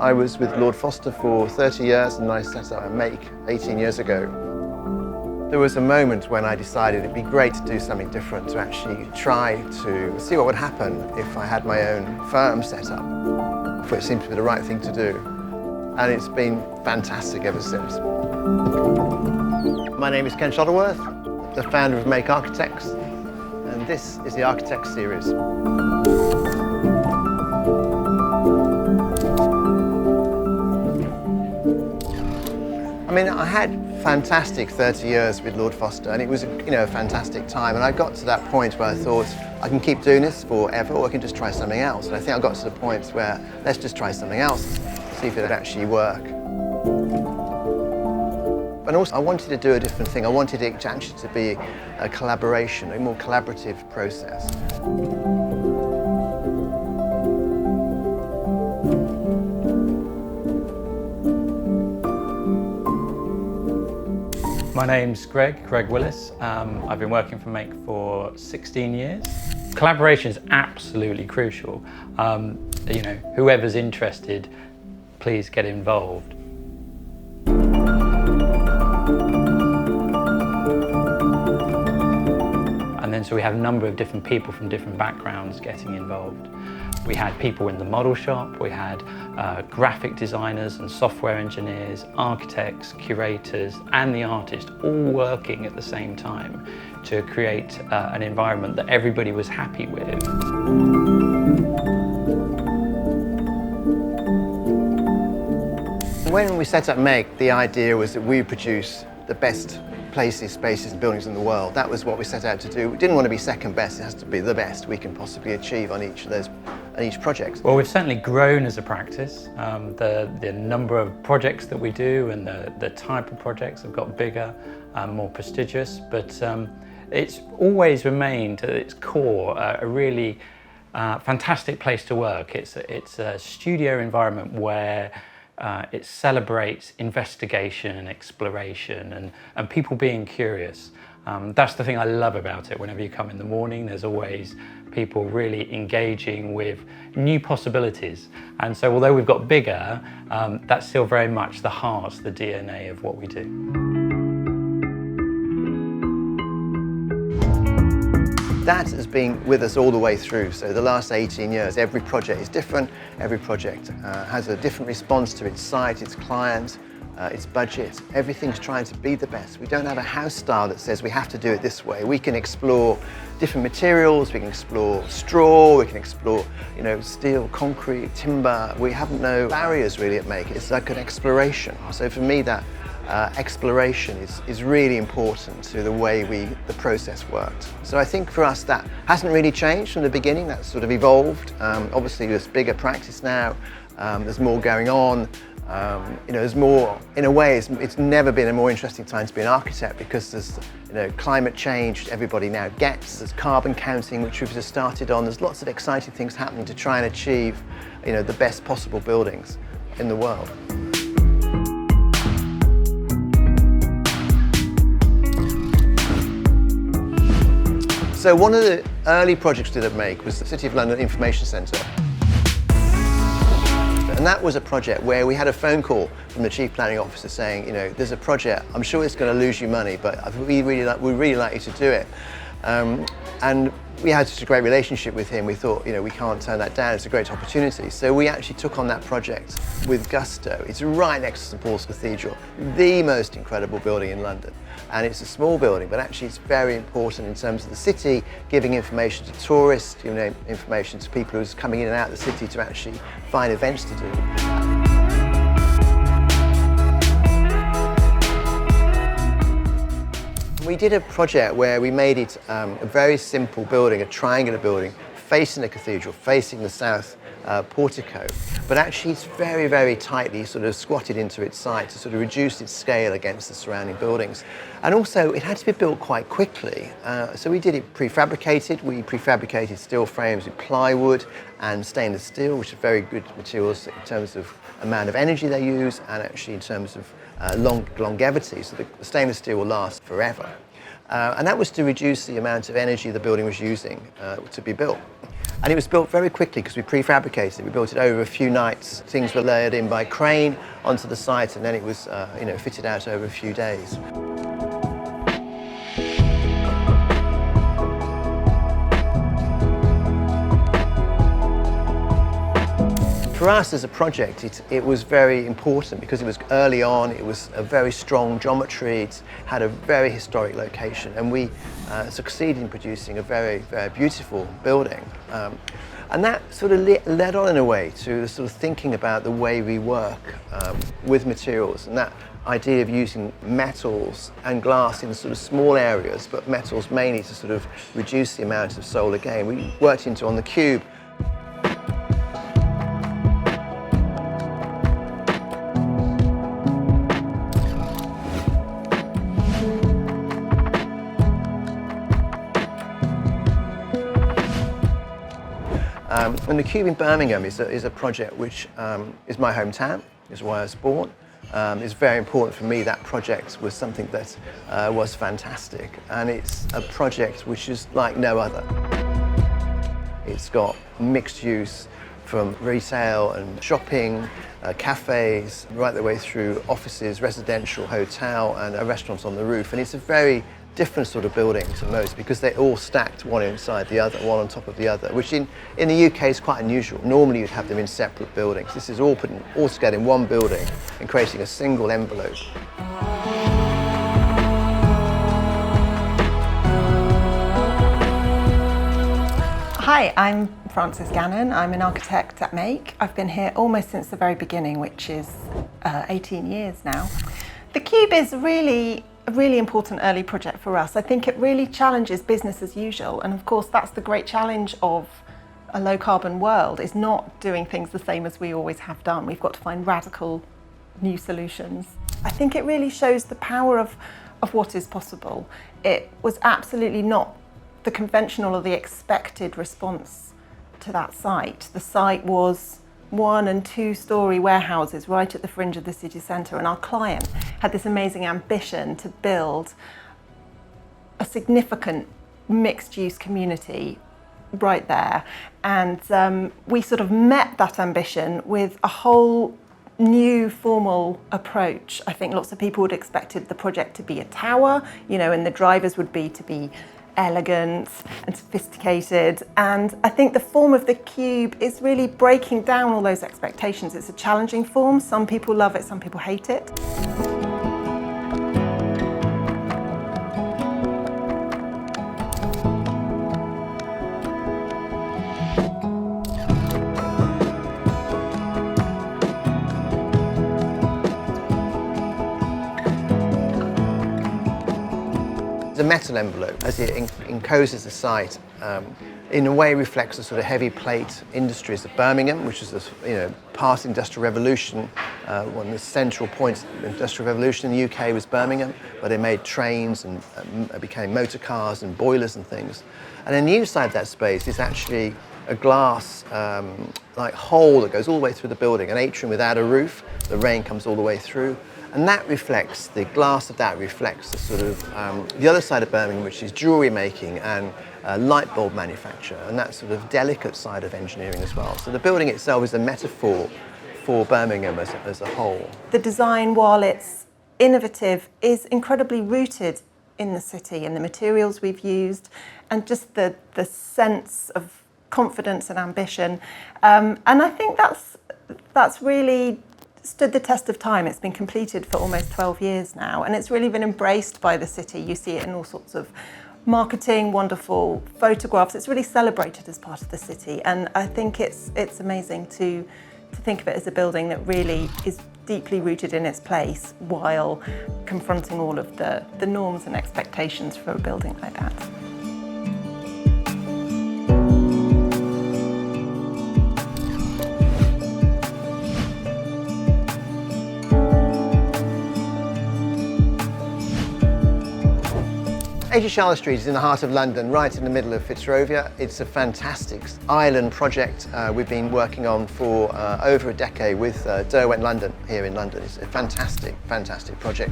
I was with Lord Foster for 30 years and I set up a make 18 years ago. There was a moment when I decided it'd be great to do something different, to actually try to see what would happen if I had my own firm set up. It seemed to be the right thing to do. And it's been fantastic ever since. My name is Ken Shuttleworth, the founder of Make Architects, and this is the Architects series. I mean, I had fantastic 30 years with Lord Foster, and it was, a fantastic time. And I got to that point where I thought, I can keep doing this forever, or I can just try something else. And I think I got to the point where, let's just try something else, see if it would actually work. And also, I wanted to do a different thing. I wanted it actually to be a collaboration, a more collaborative process. My name's Greg Willis. I've been working for Make for 16 years. Collaboration is absolutely crucial. Whoever's interested, please get involved. And then so we have a number of different people from different backgrounds getting involved. We had people in the model shop, we had graphic designers and software engineers, architects, curators, and the artist all working at the same time to create an environment that everybody was happy with. When we set up Make, the idea was that we would produce the best places, spaces and buildings in the world. That was what we set out to do. We didn't want to be second best, it has to be the best we can possibly achieve on each of those, on each project. Well, we've certainly grown as a practice. The number of projects that we do and the type of projects have got bigger and more prestigious, but it's always remained at its core a really fantastic place to work. It's a studio environment where it celebrates investigation and exploration and people being curious. That's the thing I love about it. Whenever you come in the morning, there's always people really engaging with new possibilities. And so although we've got bigger, that's still very much the heart, the DNA of what we do. That has been with us all the way through. So the last 18 years, every project is different. Every project has a different response to its site, its client, its budget. Everything's trying to be the best. We don't have a house style that says we have to do it this way. We can explore different materials, we can explore straw, we can explore steel, concrete, timber. We have no barriers really at Make. It's like an exploration. So for me, that exploration is really important to the way the process worked. So I think for us that hasn't really changed from the beginning. That's sort of evolved. Obviously there's bigger practice now. There's more going on. There's more, in a way, it's never been a more interesting time to be an architect because there's climate change everybody now gets. There's carbon counting, which we've just started on. There's lots of exciting things happening to try and achieve the best possible buildings in the world. So one of the early projects we did at Make was the City of London Information Centre. And that was a project where we had a phone call from the Chief Planning Officer saying, there's a project, I'm sure it's going to lose you money, but we'd really like you to do it. And we had such a great relationship with him, we thought, we can't turn that down, it's a great opportunity. So we actually took on that project with gusto. It's right next to St Paul's Cathedral, the most incredible building in London. And it's a small building, but actually it's very important in terms of the city, giving information to tourists, information to people who's coming in and out of the city to actually find events to do. We did a project where we made it a very simple building, a triangular building, facing the cathedral, facing the south portico. But actually it's very, very tightly sort of squatted into its site to sort of reduce its scale against the surrounding buildings. And also it had to be built quite quickly. So we did it prefabricated. We prefabricated steel frames with plywood and stainless steel, which are very good materials in terms of amount of energy they use and actually in terms of longevity. So the stainless steel will last forever. And that was to reduce the amount of energy the building was using to be built. And it was built very quickly because we prefabricated it. We built it over a few nights. Things were layered in by crane onto the site, and then it was fitted out over a few days. For us as a project, it was very important because it was early on, it was a very strong geometry, it had a very historic location, and we succeeded in producing a very, very beautiful building. And that sort of led on in a way to the sort of thinking about the way we work with materials, and that idea of using metals and glass in sort of small areas, but metals mainly to sort of reduce the amount of solar gain. We worked into on the cube. And the Cube in Birmingham is a project which is my hometown, is where I was born. It's very important for me. That project was something that was fantastic, and it's a project which is like no other. It's got mixed use from retail and shopping, cafes, right the way through offices, residential, hotel, and a restaurant on the roof. And it's a very different sort of building to most because they're all stacked one inside the other, one on top of the other, which in the UK is quite unusual. Normally you'd have them in separate buildings. This is all put all together in one building and creating a single envelope. Hi, I'm Frances Gannon. I'm an architect at Make. I've been here almost since the very beginning, which is 18 years now. The Cube is really a really important early project for us. I think it really challenges business as usual, and of course that's the great challenge of a low carbon world, is not doing things the same as we always have done. We've got to find radical new solutions. I think it really shows the power of what is possible. It was absolutely not the conventional or the expected response to that site. The site was 1- and 2-story warehouses right at the fringe of the city centre, and our client had this amazing ambition to build a significant mixed-use community right there, and we sort of met that ambition with a whole new formal approach. I think lots of people would have expected the project to be a tower, and the drivers would be to be elegant and sophisticated, and I think the form of the Cube is really breaking down all those expectations. It's a challenging form. Some people love it, some people hate it. The metal envelope, as it encloses the site, in a way reflects the sort of heavy plate industries of Birmingham, which is the past industrial revolution. One of the central points of the industrial revolution in the UK was Birmingham, where they made trains and became motor cars and boilers and things. And then the inside of that space is actually a glass like hole that goes all the way through the building, an atrium without a roof. The rain comes all the way through. And that reflects, the glass of that reflects the sort of the other side of Birmingham, which is jewellery making and light bulb manufacture, and that sort of delicate side of engineering as well. So the building itself is a metaphor for Birmingham as a whole. The design, while it's innovative, is incredibly rooted in the city and the materials we've used, and just the sense of confidence and ambition. And I think that's really stood the test of time. It's been completed for almost 12 years now, and it's really been embraced by the city. You see it in all sorts of marketing, wonderful photographs. It's really celebrated as part of the city, and I think it's amazing to think of it as a building that really is deeply rooted in its place while confronting all of the norms and expectations for a building like that. Charlotte Street is in the heart of London, right in the middle of Fitzrovia. It's a fantastic island project we've been working on for over a decade with Derwent London here in London. It's a fantastic, fantastic project.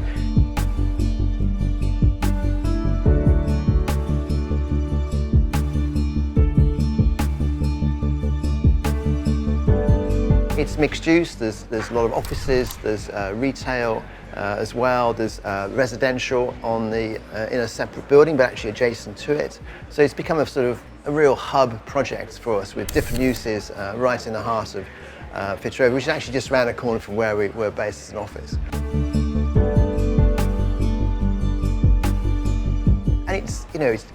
It's mixed use. There's a lot of offices, there's retail as well, there's residential on the in a separate building but actually adjacent to it. So it's become a sort of a real hub project for us with different uses right in the heart of Fitzrovia, which is actually just around the corner from where we're based as an office. And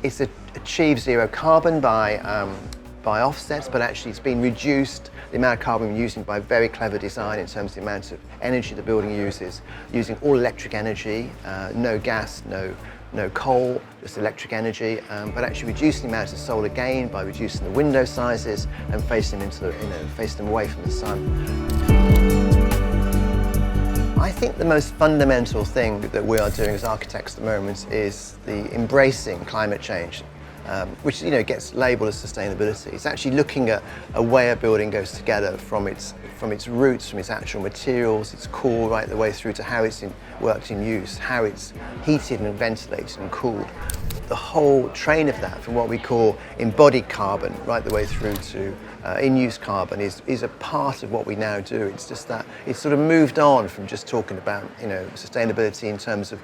it's achieved zero carbon by offsets, but actually it's been reduced, the amount of carbon we're using, by very clever design in terms of the amount of energy the building uses, using all electric energy, no gas, no coal, just electric energy, but actually reducing the amount of solar gain by reducing the window sizes and facing them facing them away from the sun. I think the most fundamental thing that we are doing as architects at the moment is the embracing climate change, which gets labelled as sustainability. It's actually looking at a way a building goes together from its roots, from its actual materials, its core, right the way through to how it's worked in use, how it's heated and ventilated and cooled. The whole train of that, from what we call embodied carbon right the way through to in-use carbon, is a part of what we now do. It's just that it's sort of moved on from just talking about sustainability in terms of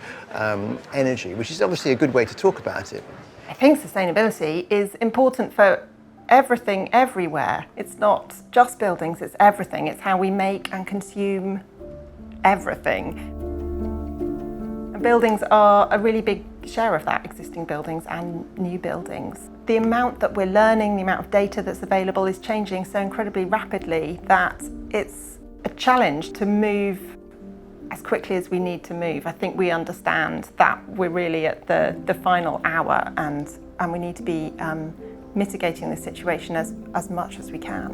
energy, which is obviously a good way to talk about it. I think sustainability is important for everything, everywhere. It's not just buildings, it's everything. It's how we make and consume everything. And buildings are a really big share of that, existing buildings and new buildings. The amount that we're learning, the amount of data that's available is changing so incredibly rapidly that it's a challenge to move as quickly as we need to move. I think we understand that we're really at the final hour and we need to be mitigating the situation as much as we can.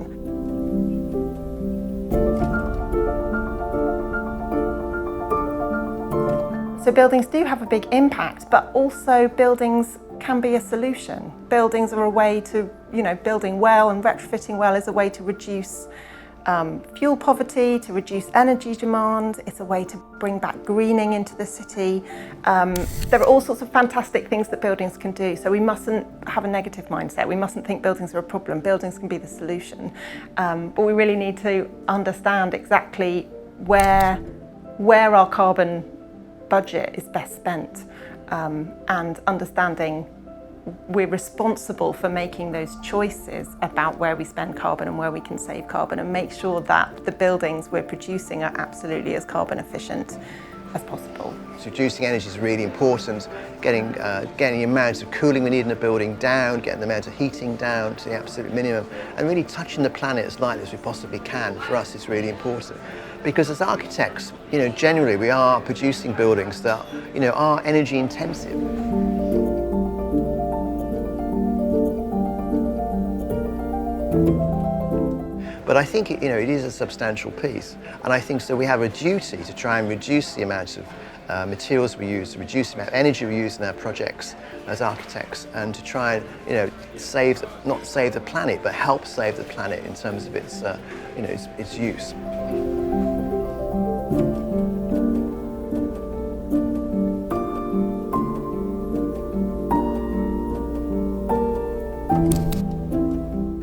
So buildings do have a big impact, but also buildings can be a solution. Buildings are a way to, building well and retrofitting well is a way to reduce fuel poverty, to reduce energy demand. It's a way to bring back greening into the city. There are all sorts of fantastic things that buildings can do, so we mustn't have a negative mindset. We mustn't think buildings are a problem. Buildings can be the solution. But we really need to understand exactly where our carbon budget is best spent, and understanding we're responsible for making those choices about where we spend carbon and where we can save carbon, and make sure that the buildings we're producing are absolutely as carbon efficient as possible. So reducing energy is really important, getting the amount of cooling we need in a building down, getting the amount of heating down to the absolute minimum, and really touching the planet as lightly as we possibly can. For us, it's really important. Because as architects, generally we are producing buildings that, are energy intensive. But I think it is a substantial piece, and I think so we have a duty to try and reduce the amount of materials we use, to reduce the amount of energy we use in our projects as architects, and to try and not save the planet, but help save the planet in terms of its its use.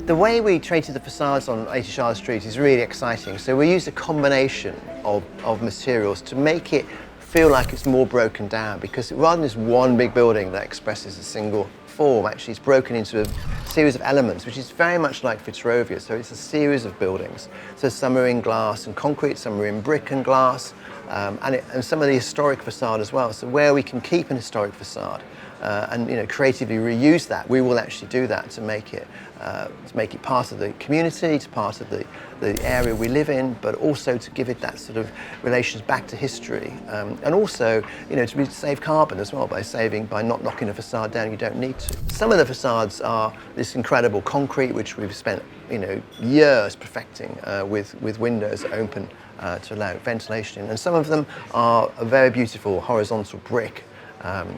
The way we treated the facades on 80 Charlotte Street is really exciting. So we used a combination of materials to make it feel like it's more broken down, because rather than just one big building that expresses a single form, actually it's broken into a series of elements, which is very much like Fitzrovia. So it's a series of buildings. So some are in glass and concrete, some are in brick and glass, and some of the historic facade as well. So where we can keep an historic facade and creatively reuse that, we will actually do that to make it part of the community, to part of the area we live in, but also to give it that sort of relations back to history, and also to save carbon as well by not knocking a facade down you don't need to. Some of the facades are this incredible concrete which we've spent years perfecting with windows open to allow ventilation in, and some of them are a very beautiful horizontal brick,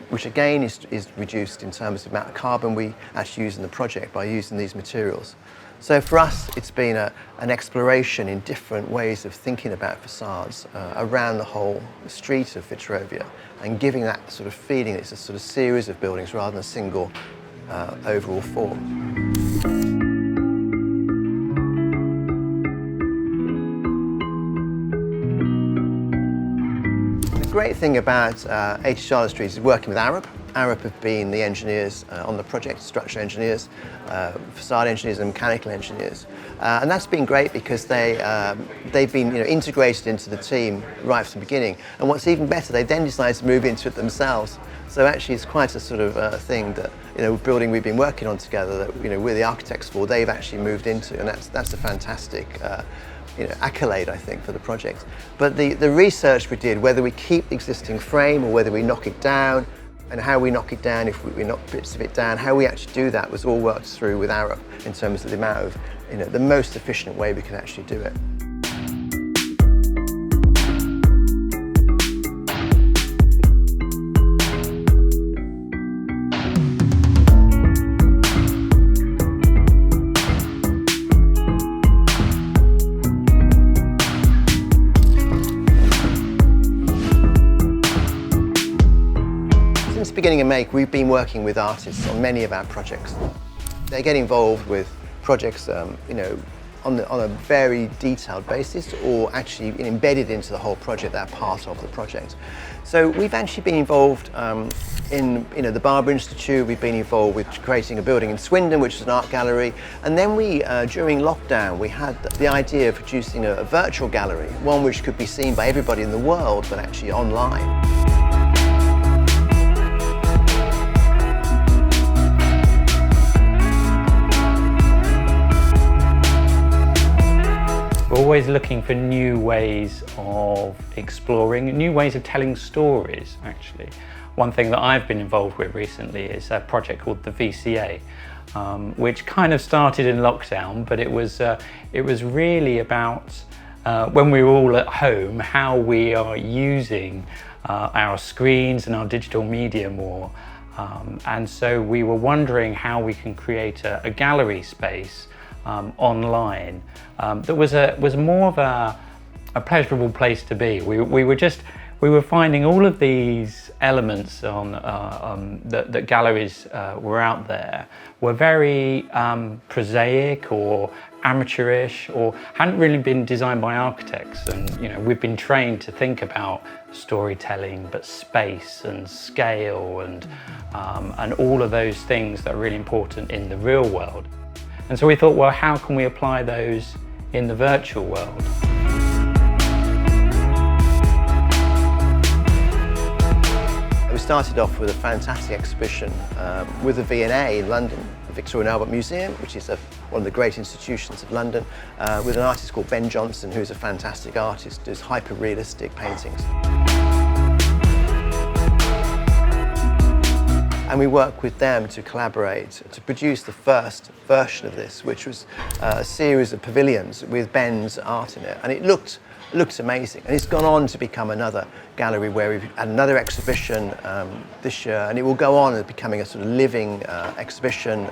which again is reduced in terms of the amount of carbon we actually use in the project by using these materials. So for us, it's been an exploration in different ways of thinking about facades around the whole street of Fitzrovia, and giving that sort of feeling it's a sort of series of buildings rather than a single overall form. great thing about 80 Charlotte Street is working with Arup. Arup have been the engineers on the project, structural engineers, facade engineers and mechanical engineers. And that's been great because they've been integrated into the team right from the beginning. And what's even better, they then decided to move into it themselves. So actually it's quite a sort of thing that, building we've been working on together that, we're the architects for, they've actually moved into. And that's a fantastic accolade, I think, for the project. But the research we did, whether we keep the existing frame or whether we knock it down, and how we knock it down, if we knock bits of it down, how we actually do that was all worked through with Arup in terms of the amount of, the most efficient way we can actually do it. Since the beginning of Make, we've been working with artists on many of our projects. They get involved with projects, on a very detailed basis, or actually embedded into the whole project. They're part of the project. So we've actually been involved in the Barber Institute. We've been involved with creating a building in Swindon, which is an art gallery. And then during lockdown, we had the idea of producing a virtual gallery, one which could be seen by everybody in the world, but actually online. We're always looking for new ways of exploring, new ways of telling stories, actually. One thing that I've been involved with recently is a project called the VCA, which kind of started in lockdown, but it was really about when we were all at home, how we are using our screens and our digital media more. And so we were wondering how we can create a gallery space online that was more of a pleasurable place to be. We were finding all of these elements that galleries were out there were very prosaic or amateurish, or hadn't really been designed by architects. And we've been trained to think about storytelling, but space and scale and all of those things that are really important in the real world. And so we thought, well, how can we apply those in the virtual world? We started off with a fantastic exhibition with the V&A in London, the Victoria and Albert Museum, which is one of the great institutions of London, with an artist called Ben Johnson, who's a fantastic artist, does hyper-realistic paintings. And we worked with them to collaborate to produce the first version of this, which was a series of pavilions with Ben's art in it. And it looked amazing. And it's gone on to become another gallery where we've had another exhibition this year, and it will go on as becoming a sort of living exhibition.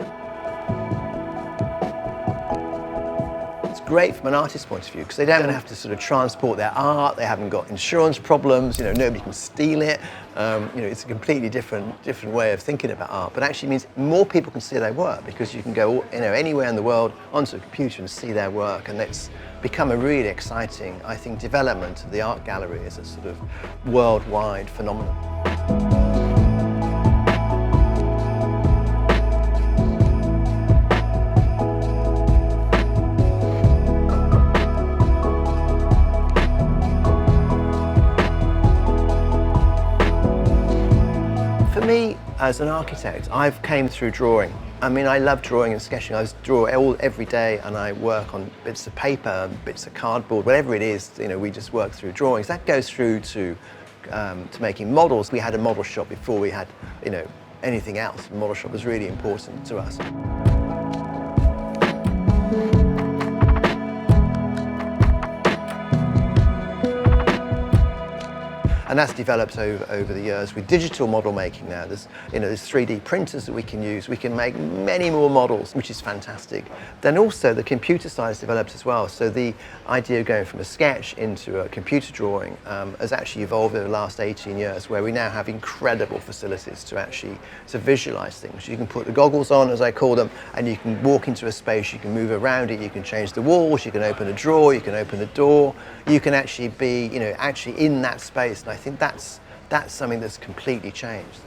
Great from an artist's point of view, because they don't have to sort of transport their art. They haven't got insurance problems. Nobody can steal it. It's a completely different way of thinking about art. But actually means more people can see their work, because you can go anywhere in the world onto a computer and see their work, and it's become a really exciting, I think, development of the art gallery as a sort of worldwide phenomenon. For me, as an architect, I've came through drawing. I mean, I love drawing and sketching. I draw every day, and I work on bits of paper, bits of cardboard, whatever it is. We just work through drawings. That goes through to making models. We had a model shop before we had, anything else. The model shop was really important to us. And that's developed over the years with digital model making now. There's 3D printers that we can use. We can make many more models, which is fantastic. Then also the computer side has developed as well. So the idea of going from a sketch into a computer drawing has actually evolved over the last 18 years, where we now have incredible facilities to visualize things. You can put the goggles on, as I call them, and you can walk into a space, you can move around it, you can change the walls, you can open a drawer, you can open the door. You can actually be, actually in that space. And think that's something that's completely changed.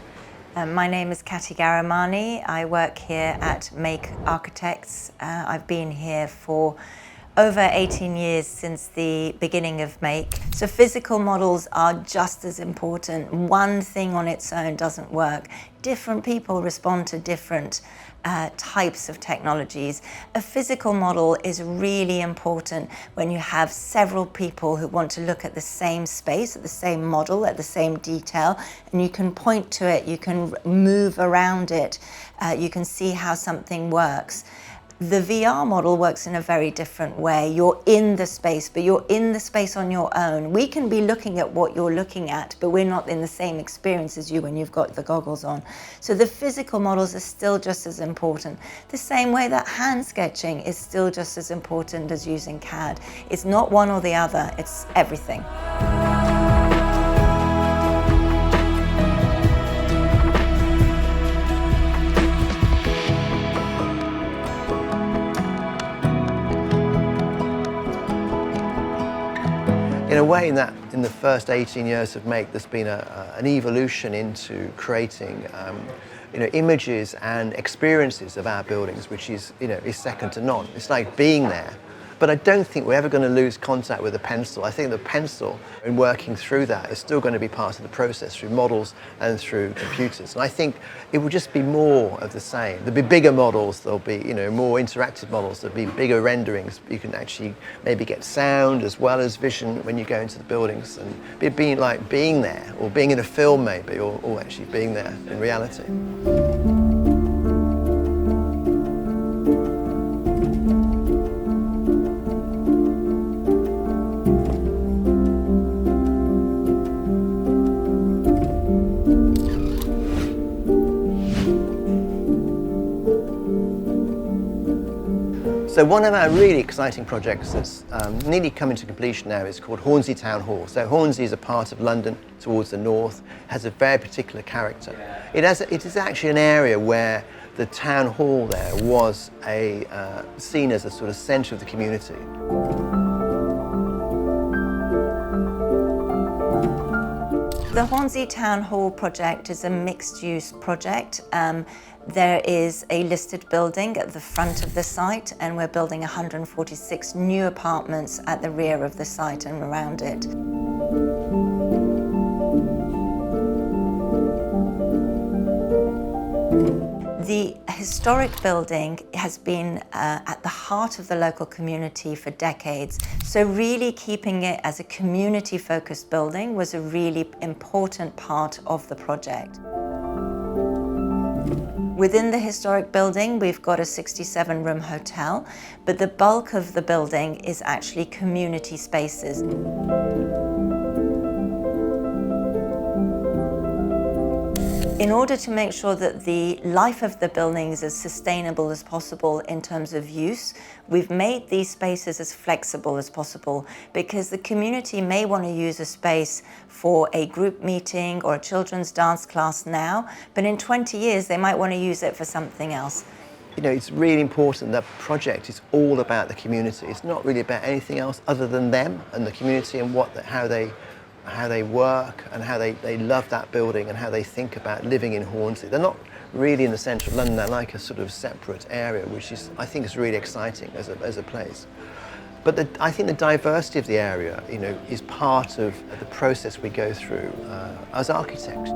My name is Kati Garamani. I work here at Make Architects. I've been here for over 18 years, since the beginning of Make. So physical models are just as important. One thing on its own doesn't work. Different people respond to different types of technologies. A physical model is really important when you have several people who want to look at the same space, at the same model, at the same detail, and you can point to it, you can move around it, you can see how something works. The VR model works in a very different way. You're in the space, but you're in the space on your own. We can be looking at what you're looking at, but we're not in the same experience as you when you've got the goggles on. So the physical models are still just as important. The same way that hand sketching is still just as important as using CAD. It's not one or the other, it's everything. In a way, in the first 18 years of Make, there's been an evolution into creating images and experiences of our buildings, which is second to none. It's like being there. But I don't think we're ever going to lose contact with the pencil. I think the pencil, in working through that, is still going to be part of the process through models and through computers. And I think it will just be more of the same. There'll be bigger models, there'll be more interactive models, there'll be bigger renderings. You can actually maybe get sound as well as vision when you go into the buildings, and being there, or being in a film maybe, or actually being there in reality. So one of our really exciting projects that's nearly coming to completion now is called Hornsey Town Hall. So Hornsey is a part of London towards the north, has a very particular character. It is actually an area where the town hall there was seen as a sort of centre of the community. The Hornsey Town Hall project is a mixed-use project. There is a listed building at the front of the site, and we're building 146 new apartments at the rear of the site and around it. The historic building has been at the heart of the local community for decades, so really keeping it as a community-focused building was a really important part of the project. Within the historic building, we've got a 67-room hotel, but the bulk of the building is actually community spaces. In order to make sure that the life of the building is as sustainable as possible in terms of use, we've made these spaces as flexible as possible, because the community may want to use a space for a group meeting or a children's dance class now, but in 20 years they might want to use it for something else. It's really important that project is all about the community. It's not really about anything else other than them and the community and how they work and how they love that building and how they think about living in Hornsey. They're not really in the centre of London, they're like a sort of separate area, which I think is really exciting as a place. But I think the diversity of the area, is part of the process we go through as architects.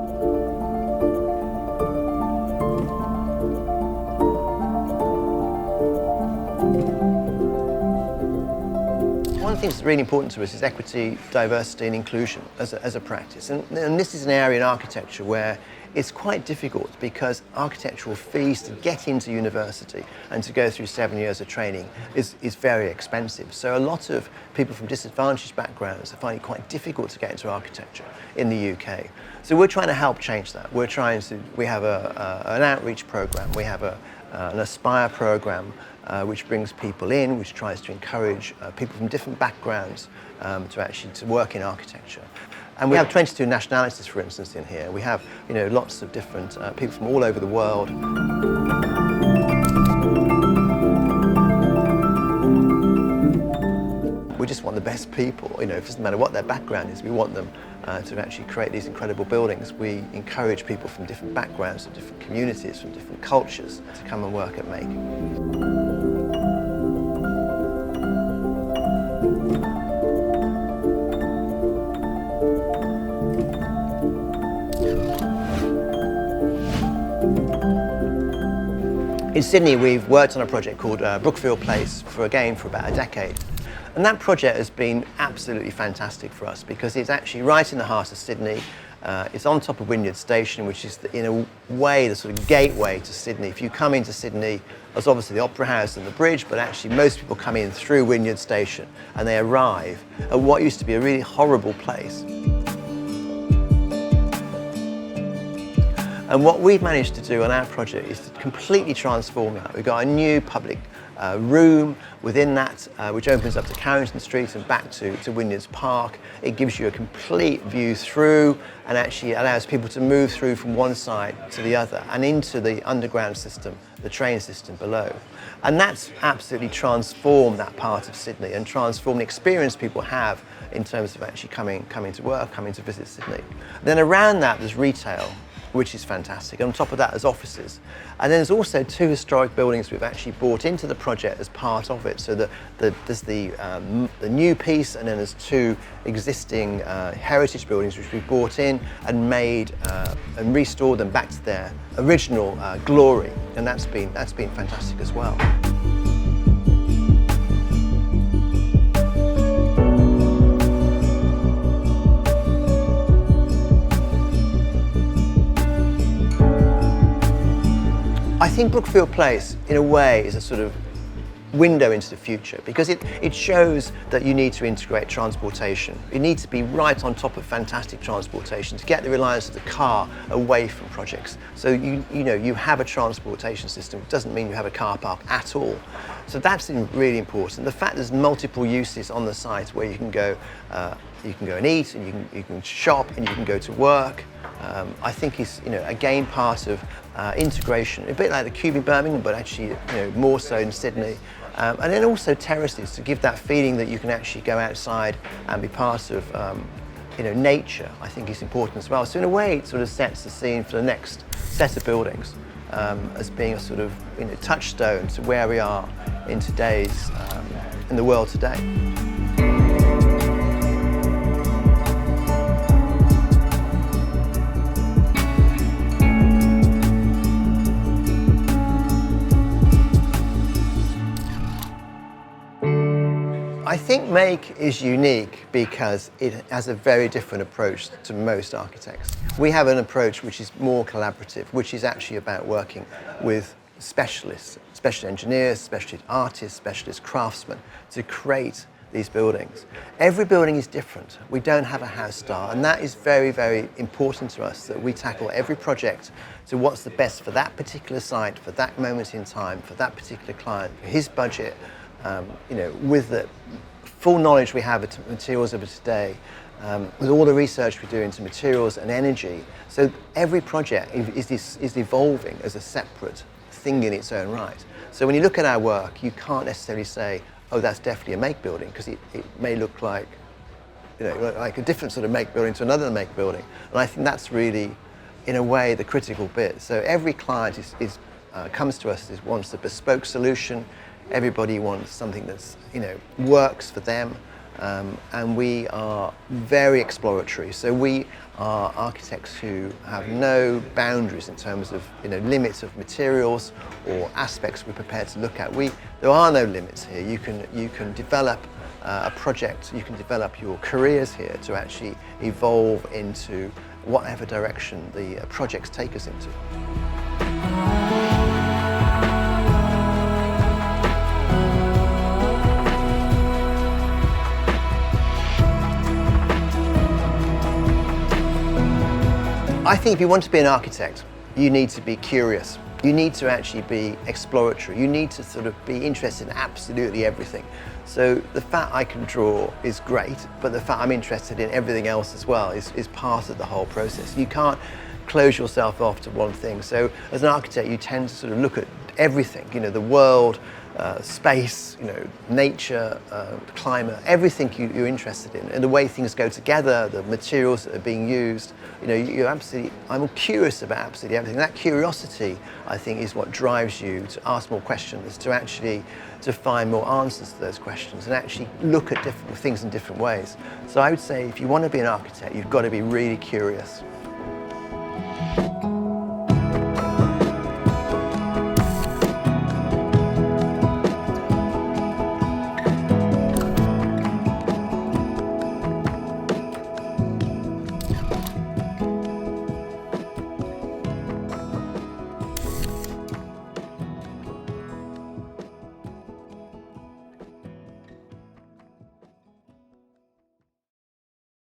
One of the things that's really important to us is equity, diversity and inclusion as a practice. And this is an area in architecture where it's quite difficult, because architectural fees to get into university and to go through 7 years of training is very expensive. So a lot of people from disadvantaged backgrounds are finding it quite difficult to get into architecture in the UK. So we're trying to help change that. We have an outreach program, we have an Aspire program, which brings people in, which tries to encourage people from different backgrounds to work in architecture. And we have 22 nationalities, for instance, in here. We have, lots of different people from all over the world. We just want the best people. It doesn't matter what their background is. We want them to actually create these incredible buildings. We encourage people from different backgrounds, from different communities, from different cultures to come and work at Make. In Sydney, we've worked on a project called Brookfield Place for about a decade. And that project has been absolutely fantastic for us because it's actually right in the heart of Sydney. It's on top of Wynyard Station, which is, in a way, the sort of gateway to Sydney. If you come into Sydney, there's obviously the Opera House and the bridge, but actually most people come in through Wynyard Station and they arrive at what used to be a really horrible place. And what we've managed to do on our project is to completely transform that. We've got a new public room within that, which opens up to Carrington Street and back to Wynyards Park. It gives you a complete view through and actually allows people to move through from one side to the other and into the underground system, the train system below. And that's absolutely transformed that part of Sydney and transformed the experience people have in terms of actually coming to work, coming to visit Sydney. And then around that there's retail, which is fantastic. And on top of that, there's offices. And then there's also 2 historic buildings we've actually brought into the project as part of it. So there's the new piece, and then there's 2 existing heritage buildings which we've brought in and made and restored them back to their original glory. And that's been fantastic as well. I think Brookfield Place, in a way, is a sort of window into the future because it shows that you need to integrate transportation. You need to be right on top of fantastic transportation to get the reliance of the car away from projects. So you have a transportation system. It doesn't mean you have a car park at all. So that's really important. The fact there's multiple uses on the site where you can go and eat, and you can shop, and you can go to work. I think is again part of integration, a bit like the Cube in Birmingham, but actually more so in Sydney. And then also terraces to give that feeling that you can actually go outside and be part of nature. I think is important as well. So in a way, it sort of sets the scene for the next set of buildings as being a sort of touchstone to where we are in the world today. I think Make is unique because it has a very different approach to most architects. We have an approach which is more collaborative, which is actually about working with specialists, specialist engineers, specialist artists, specialist craftsmen to create these buildings. Every building is different. We don't have a house style, and that is very, very important to us, that we tackle every project to what's the best for that particular site, for that moment in time, for that particular client, for his budget, with the full knowledge we have of materials of today, with all the research we do into materials and energy. So every project is evolving as a separate thing in its own right. So when you look at our work, you can't necessarily say, oh, that's definitely a Make building, because it may look like, like a different sort of Make building to another Make building. And I think that's really, in a way, the critical bit. So every client comes to us, wants a bespoke solution. Everybody wants something that's, works for them, and we are very exploratory. So we are architects who have no boundaries in terms of, limits of materials or aspects we're prepared to look at. There are no limits here. You can develop a project, you can develop your careers here to actually evolve into whatever direction the projects take us into. I think if you want to be an architect, you need to be curious. You need to actually be exploratory. You need to sort of be interested in absolutely everything. So the fact I can draw is great, but the fact I'm interested in everything else as well is part of the whole process. You can't close yourself off to one thing. So as an architect, you tend to sort of look at everything, you know, the world, space, you know, nature, climate, everything you're interested in, and the way things go together, the materials that are being used. You know, I'm curious about absolutely everything. That curiosity, I think, is what drives you to ask more questions, to find more answers to those questions, and actually look at different things in different ways. So I would say, if you want to be an architect, you've got to be really curious.